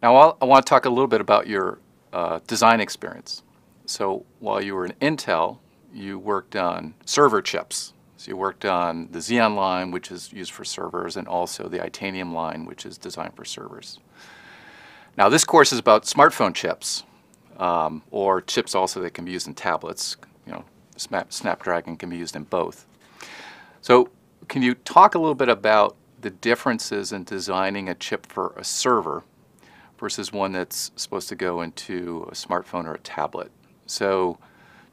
Now, I want to talk a little bit about your design experience. So while you were in Intel, you worked on server chips. So you worked on the Xeon line, which is used for servers, and also the Itanium line, which is designed for servers. Now, this course is about smartphone chips, or chips also that can be used in tablets. You know, Snapdragon can be used in both. So can you talk a little bit about the differences in designing a chip for a server versus one that's supposed to go into a smartphone or a tablet? So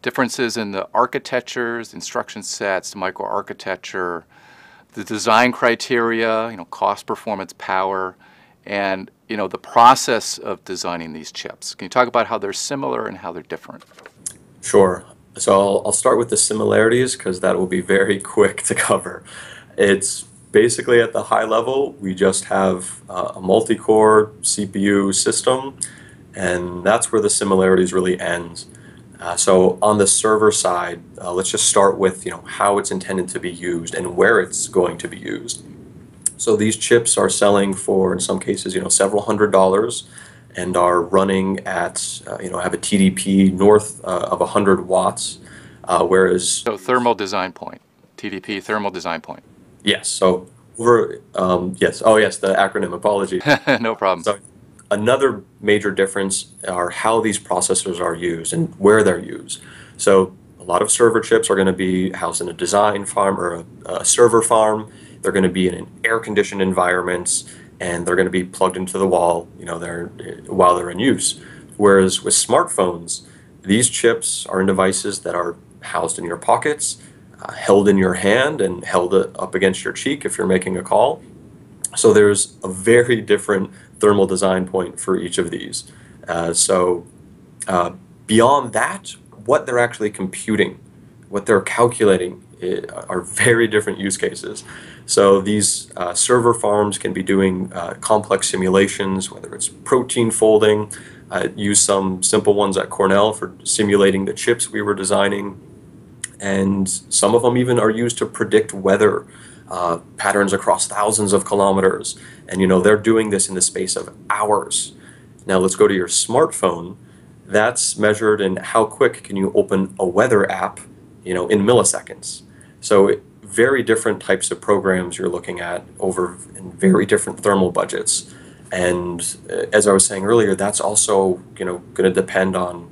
differences in the architectures, instruction sets, the microarchitecture, the design criteria, cost, performance, power, and the process of designing these chips. Can you talk about how they're similar and how they're different? Sure. So I'll start with the similarities because that will be very quick to cover. It's basically at the high level, we just have a multi-core CPU system, and that's where the similarities really end. So on the server side, let's just start with how it's intended to be used and where it's going to be used. So these chips are selling for, in some cases, several $100s, and are running at have a TDP north of 100 watts, whereas So thermal design point, TDP, thermal design point. yes, so yes, oh yes, the acronym, apology. No problem. So another major difference are how these processors are used and where they're used. So a lot of server chips are going to be housed in a design farm or a server farm. They're going to be in an air-conditioned environments, and they're going to be plugged into the wall, while they're in use. Whereas with smartphones, these chips are in devices that are housed in your pockets, held in your hand, and held up against your cheek if you're making a call. So there's a very different thermal design point for each of these. Beyond that, what they're actually computing, what they're calculating, are very different use cases. So these server farms can be doing complex simulations, whether it's protein folding. Use some simple ones at Cornell for simulating the chips we were designing. And some of them even are used to predict weather patterns across thousands of kilometers. And they're doing this in the space of hours. Now let's go to your smartphone. That's measured in how quick can you open a weather app, in milliseconds. So very different types of programs you're looking at over in very different thermal budgets. And as I was saying earlier, that's also going to depend on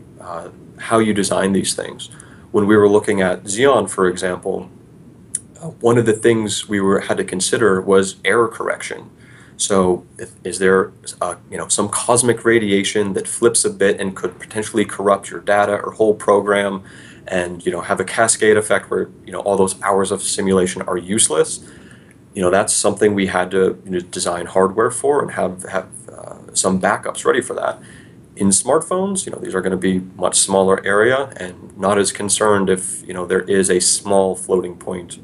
how you design these things. When we were looking at Xeon, for example, one of the things we had to consider was error correction. So is there some cosmic radiation that flips a bit and could potentially corrupt your data or whole program, and have a cascade effect where all those hours of simulation are useless? That's something we had to design hardware for and have some backups ready for that. In smartphones, these are going to be much smaller area and not as concerned if there is a small floating point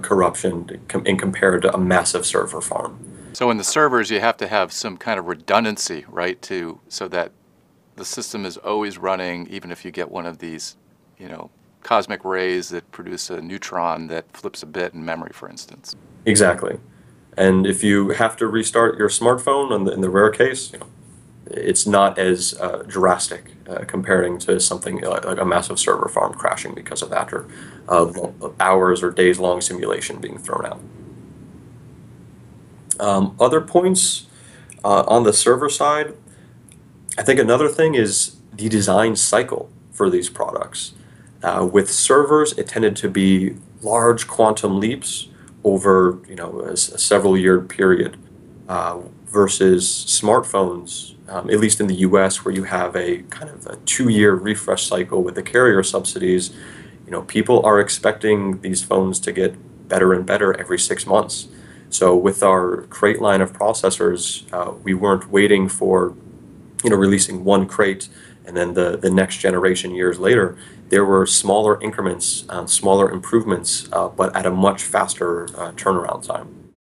corruption in compared to a massive server farm. So in the servers, you have to have some kind of redundancy, right, so that the system is always running, even if you get one of these, cosmic rays that produce a neutron that flips a bit in memory, for instance. Exactly. And if you have to restart your smartphone in the rare case, it's not as drastic comparing to something like a massive server farm crashing because of that, or hours or days long simulation being thrown out. Other points on the server side, I think another thing is the design cycle for these products. With servers, it tended to be large quantum leaps over a several-year period, versus smartphones, at least in the U.S., where you have a kind of a 2-year refresh cycle with the carrier subsidies. People are expecting these phones to get better and better every 6 months. So with our crate line of processors, we weren't waiting for releasing one crate and then the next generation years later. There were smaller increments, smaller improvements, but at a much faster turnaround time.